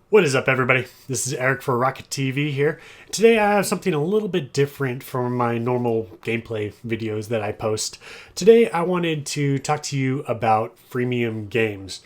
What is up, everybody? This is Eric for Rocket TV here. Today I have something a little bit different from my normal gameplay videos that I post. Today I wanted to talk to you about freemium games.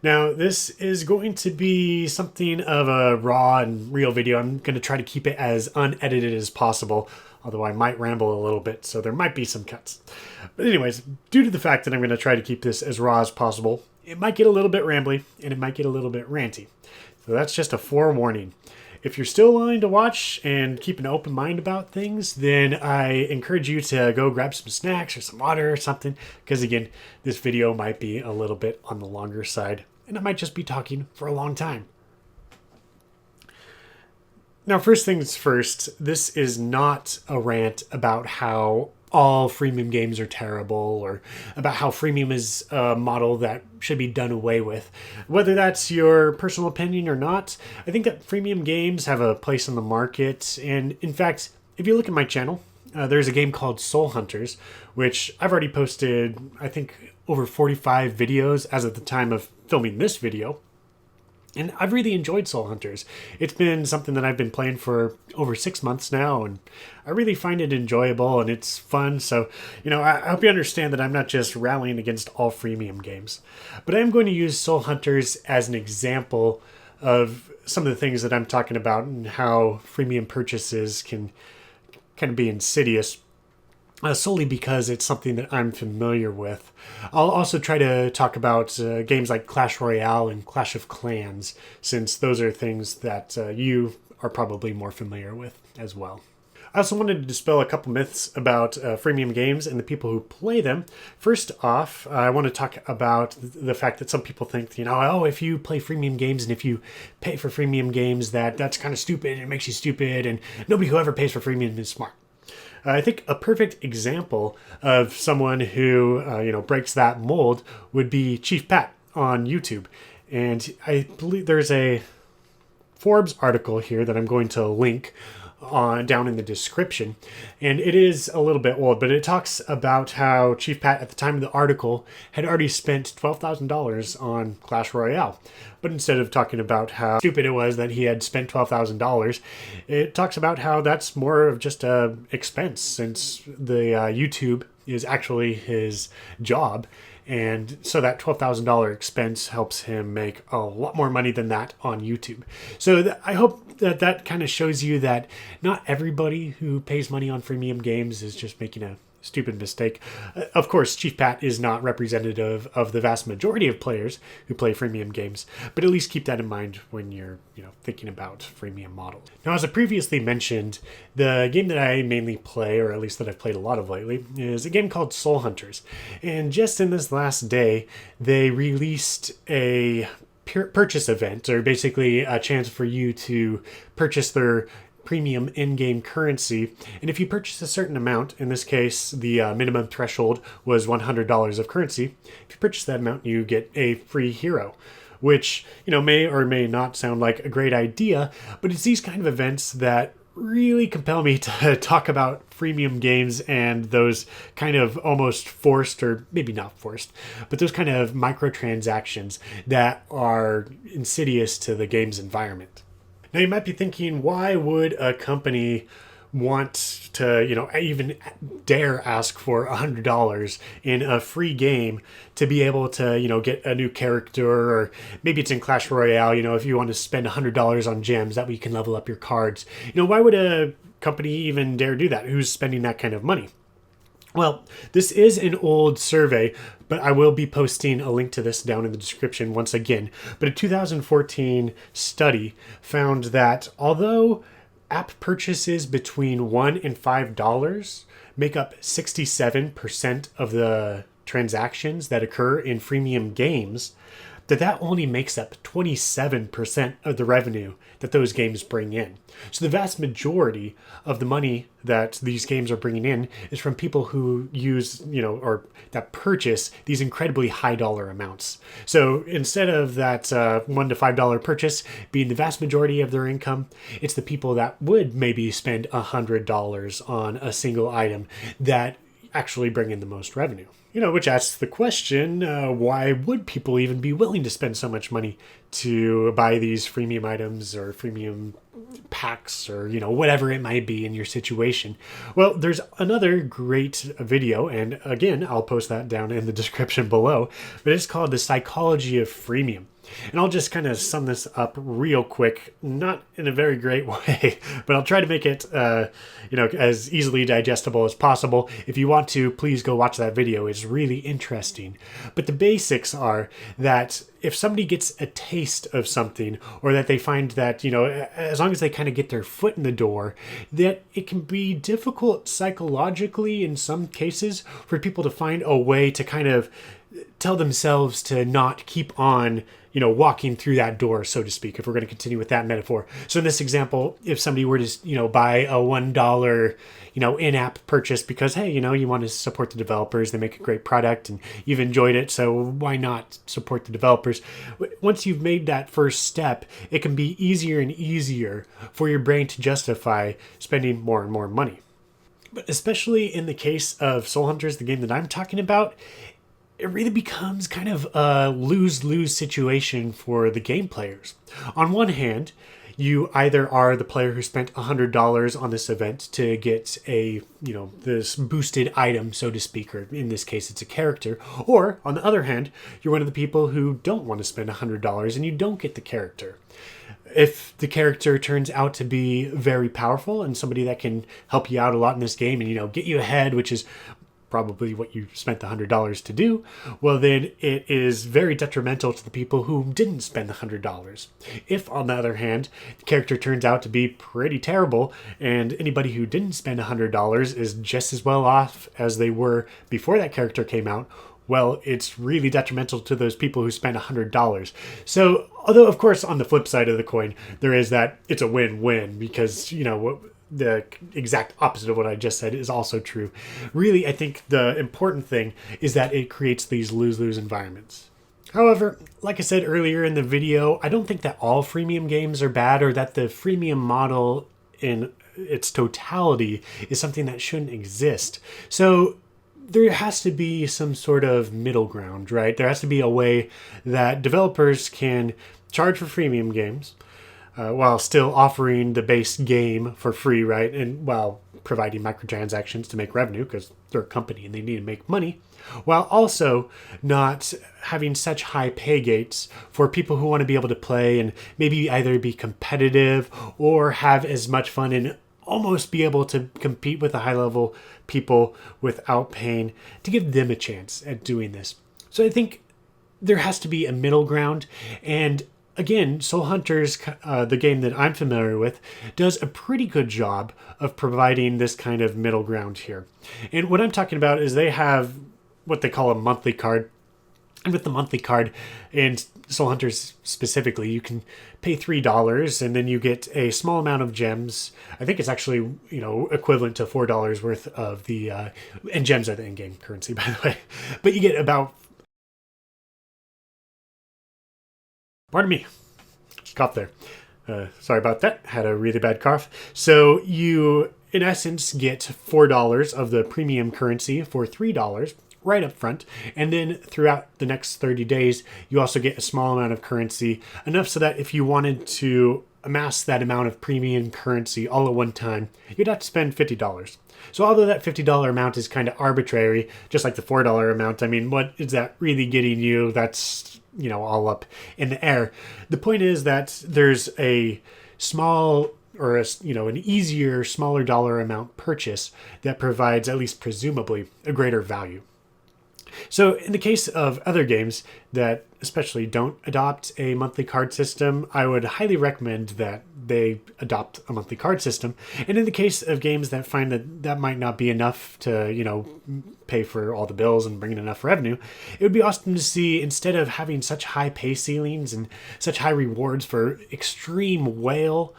Now, this is going to be something of a raw and real video. I'm going to try to keep it as unedited as possible, although I might ramble a little bit, so there might be some cuts. But anyways, due to the fact that I'm going to try to keep this as raw as possible, it might get a little bit rambly and it might get a little bit ranty. So that's just a forewarning. If you're still willing to watch and keep an open mind about things, then I encourage you to go grab some snacks or some water or something, because again, this video might be a little bit on the longer side, and I might just be talking for a long time. Now, first things first, this is not a rant about how all freemium games are terrible or about how freemium is a model that should be done away with. Whether that's your personal opinion or not, I think that freemium games have a place in the market. And in fact, if you look at my channel, there's a game called Soul Hunters, which I've already posted, I think, over 45 videos as of the time of filming this video. And I've really enjoyed Soul Hunters. It's been something that I've been playing for over 6 months now, and I really find it enjoyable and it's fun. So, I hope you understand that I'm not just rallying against all freemium games. But I am going to use Soul Hunters as an example of some of the things that I'm talking about and how freemium purchases can kind of be insidious. Solely because it's something that I'm familiar with. I'll also try to talk about games like Clash Royale and Clash of Clans, since those are things that you are probably more familiar with as well. I also wanted to dispel a couple myths about freemium games and the people who play them. First off, I want to talk about the fact that some people think, if you play freemium games and if you pay for freemium games, that's kind of stupid, it makes you stupid, and nobody who ever pays for freemium is smart. I think a perfect example of someone who, breaks that mold would be Chief Pat on YouTube. And I believe there's a Forbes article here that I'm going to link down in the description. And it is a little bit old, but it talks about how Chief Pat at the time of the article had already spent $12,000 on Clash Royale. But instead of talking about how stupid it was that he had spent $12,000, it talks about how that's more of just a expense, since the YouTube is actually his job. And so that $12,000 expense helps him make a lot more money than that on YouTube. So I hope that kind of shows you that not everybody who pays money on freemium games is just making a stupid mistake. Of course, Chief Pat is not representative of the vast majority of players who play freemium games, but at least keep that in mind when you're, thinking about freemium models. Now, as I previously mentioned, the game that I mainly play, or at least that I've played a lot of lately, is a game called Soul Hunters. And just in this last day, they released a purchase event, or basically a chance for you to purchase their premium in-game currency. And if you purchase a certain amount, in this case, the minimum threshold was $100 of currency. If you purchase that amount, you get a free hero, which, may or may not sound like a great idea, but it's these kind of events that really compel me to talk about freemium games and those kind of almost forced, or maybe not forced, but those kind of microtransactions that are insidious to the game's environment. Now, you might be thinking, why would a company want to, even dare ask for $100 in a free game to be able to, get a new character, or maybe it's in Clash Royale, if you want to spend $100 on gems, that way you can level up your cards. Why would a company even dare do that? Who's spending that kind of money? Well, this is an old survey, but I will be posting a link to this down in the description once again. But a 2014 study found that although app purchases between $1 and $5 make up 67% of the transactions that occur in freemium games, that only makes up 27% of the revenue that those games bring in. So the vast majority of the money that these games are bringing in is from people who use, or that purchase these incredibly high dollar amounts. So instead of that $1 to $5 purchase being the vast majority of their income, it's the people that would maybe spend $100 on a single item that actually bring in the most revenue. Which asks the question, why would people even be willing to spend so much money to buy these freemium items or freemium packs or, whatever it might be in your situation? Well, there's another great video, and again, I'll post that down in the description below, but it's called The Psychology of Freemium. And I'll just kind of sum this up real quick, not in a very great way, but I'll try to make it, as easily digestible as possible. If you want to, please go watch that video. It's really interesting. But the basics are that if somebody gets a taste of something, or that they find that, as long as they kind of get their foot in the door, that it can be difficult psychologically in some cases for people to find a way to kind of tell themselves to not keep on walking through that door, so to speak, if we're going to continue with that metaphor. So in this example, if somebody were to, buy a $1, in-app purchase because, hey, you want to support the developers, they make a great product and you've enjoyed it, so why not support the developers? Once you've made that first step, it can be easier and easier for your brain to justify spending more and more money. But especially in the case of Soul Hunters, the game that I'm talking about, it really becomes kind of a lose-lose situation for the game players. On one hand, you either are the player who spent $100 on this event to get this boosted item, so to speak, or in this case, it's a character. Or, on the other hand, you're one of the people who don't want to spend $100 and you don't get the character. If the character turns out to be very powerful and somebody that can help you out a lot in this game and, get you ahead, which is probably what you spent the $100 to do, well, then it is very detrimental to the people who didn't spend the $100. If, on the other hand, the character turns out to be pretty terrible and anybody who didn't spend $100 is just as well off as they were before that character came out, well, it's really detrimental to those people who spent $100. So, although, of course, on the flip side of the coin, there is that it's a win-win because, the exact opposite of what I just said is also true. Really, I think the important thing is that it creates these lose-lose environments. However, like I said earlier in the video, I don't think that all freemium games are bad or that the freemium model in its totality is something that shouldn't exist. So there has to be some sort of middle ground, right? There has to be a way that developers can charge for freemium games, while still offering the base game for free, right? And while providing microtransactions to make revenue because they're a company and they need to make money, while also not having such high pay gates for people who want to be able to play and maybe either be competitive or have as much fun and almost be able to compete with the high level people without paying, to give them a chance at doing this. So I think there has to be a middle ground, and again, Soul Hunters, the game that I'm familiar with, does a pretty good job of providing this kind of middle ground here. And what I'm talking about is they have what they call a monthly card. And with the monthly card, in Soul Hunters specifically, you can pay $3 and then you get a small amount of gems. I think it's actually, equivalent to $4 worth of the, and gems are the in-game currency, by the way. But you get about, pardon me, just coughed there. Sorry about that. Had a really bad cough. So you, in essence, get $4 of the premium currency for $3 right up front. And then throughout the next 30 days, you also get a small amount of currency, enough so that if you wanted to amass that amount of premium currency all at one time, you'd have to spend $50. So although that $50 amount is kind of arbitrary, just like the $4 amount, I mean, what is that really getting you? That's, all up in the air. The point is that there's a small or an easier, smaller dollar amount purchase that provides, at least presumably, a greater value. So in the case of other games that especially don't adopt a monthly card system, I would highly recommend that they adopt a monthly card system. And in the case of games that find that that might not be enough to, pay for all the bills and bring in enough revenue, it would be awesome to see, instead of having such high pay ceilings and such high rewards for extreme whale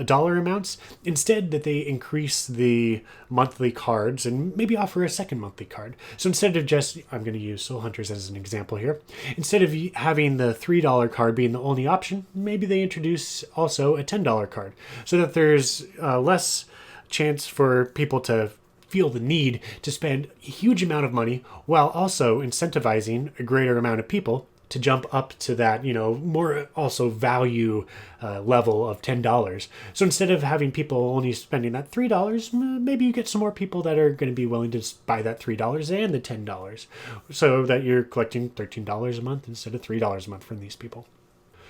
dollar amounts, instead that they increase the monthly cards and maybe offer a second monthly card. So instead of just, I'm going to use Soul Hunters as an example here, instead of having the $3 card being the only option, maybe they introduce also a $10 card so that there's less chance for people to feel the need to spend a huge amount of money while also incentivizing a greater amount of people to jump up to that, more also value level of $10. So instead of having people only spending that $3, maybe you get some more people that are going to be willing to buy that $3 and the $10, so that you're collecting $13 a month instead of $3 a month from these people.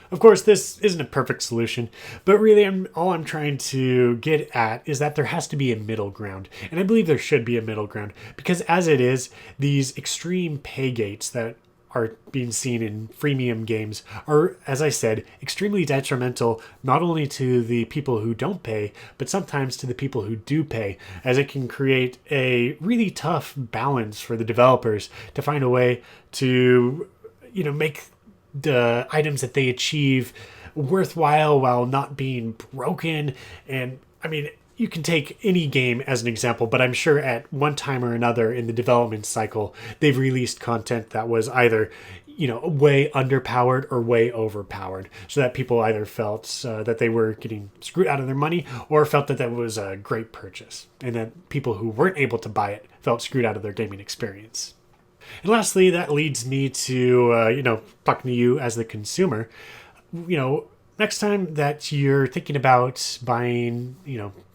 Of course, this isn't a perfect solution, but really all I'm trying to get at is that there has to be a middle ground. And I believe there should be a middle ground, because as it is, these extreme pay gates that are being seen in freemium games are, as I said, extremely detrimental not only to the people who don't pay, but sometimes to the people who do pay, as it can create a really tough balance for the developers to find a way to, make the items that they achieve worthwhile while not being broken. And I mean, you can take any game as an example, but I'm sure at one time or another in the development cycle, they've released content that was either, way underpowered or way overpowered, so that people either felt that they were getting screwed out of their money, or felt that was a great purchase, and that people who weren't able to buy it felt screwed out of their gaming experience. And lastly, that leads me to, talking to you as the consumer. Next time that you're thinking about buying,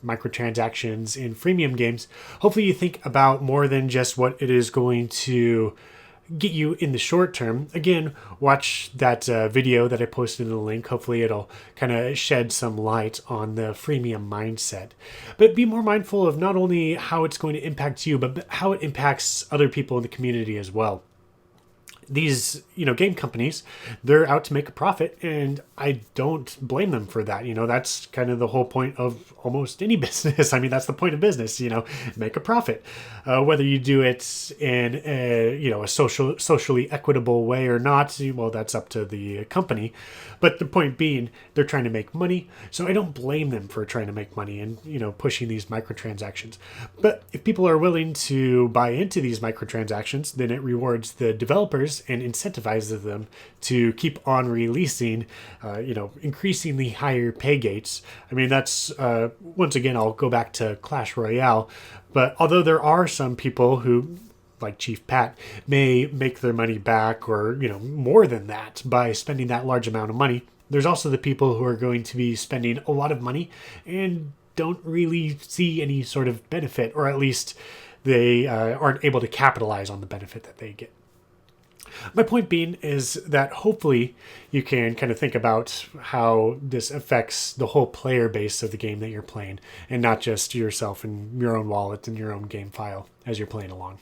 microtransactions in freemium games, hopefully you think about more than just what it is going to get you in the short term. Again, watch that video that I posted in the link. Hopefully it'll kind of shed some light on the freemium mindset. But be more mindful of not only how it's going to impact you, but how it impacts other people in the community as well. These, game companies, they're out to make a profit, and I don't blame them for that. That's kind of the whole point of almost any business. I mean, that's the point of business, make a profit. Whether you do it in a socially equitable way or not, well, that's up to the company. But the point being, they're trying to make money, so I don't blame them for trying to make money and, pushing these microtransactions. But if people are willing to buy into these microtransactions, then it rewards the developers and incentivizes them to keep on releasing, increasingly higher pay gates. I mean, that's, once again, I'll go back to Clash Royale. But although there are some people who, like Chief Pat, may make their money back or, more than that by spending that large amount of money, there's also the people who are going to be spending a lot of money and don't really see any sort of benefit, or at least they aren't able to capitalize on the benefit that they get. My point being is that hopefully you can kind of think about how this affects the whole player base of the game that you're playing, and not just yourself and your own wallet and your own game file as you're playing along.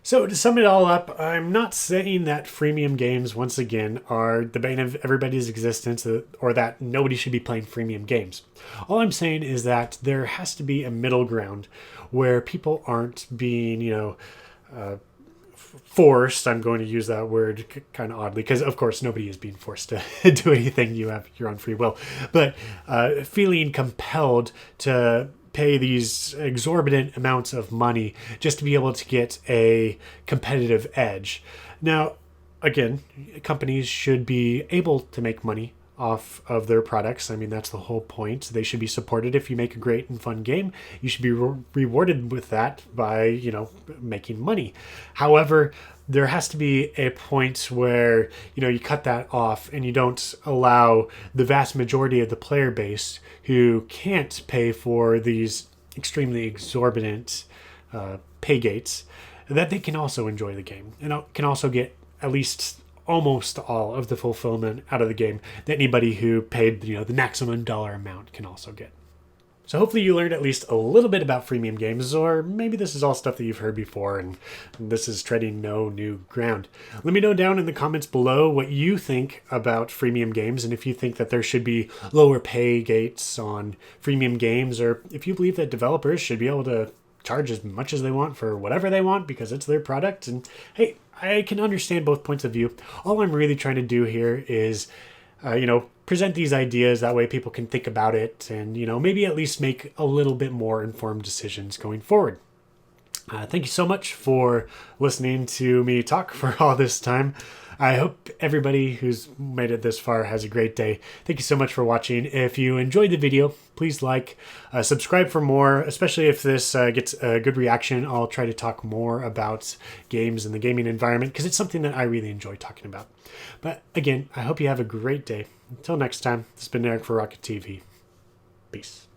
So to sum it all up, I'm not saying that freemium games, once again, are the bane of everybody's existence, or that nobody should be playing freemium games. All I'm saying is that there has to be a middle ground where people aren't being, forced. I'm going to use that word kind of oddly, because of course nobody is being forced to do anything. You have your own free will, but feeling compelled to pay these exorbitant amounts of money just to be able to get a competitive edge. Now, again, companies should be able to make money off of their products. I mean, that's the whole point. They should be supported. If you make a great and fun game, you should be rewarded with that by, making money. However, there has to be a point where, you cut that off and you don't allow the vast majority of the player base who can't pay for these extremely exorbitant pay gates, that they can also enjoy the game and can also get at least almost all of the fulfillment out of the game that anybody who paid, the maximum dollar amount can also get. So hopefully you learned at least a little bit about freemium games, or maybe this is all stuff that you've heard before and this is treading no new ground. Let me know down in the comments below what you think about freemium games, and if you think that there should be lower pay gates on freemium games, or if you believe that developers should be able to charge as much as they want for whatever they want because it's their product. And hey, I can understand both points of view. All I'm really trying to do here is, present these ideas. That way people can think about it and, maybe at least make a little bit more informed decisions going forward. Thank you so much for listening to me talk for all this time. I hope everybody who's made it this far has a great day. Thank you so much for watching. If you enjoyed the video, please like, subscribe for more, especially if this gets a good reaction. I'll try to talk more about games and the gaming environment because it's something that I really enjoy talking about. But again, I hope you have a great day. Until next time, this has been Eric for Rocket TV. Peace.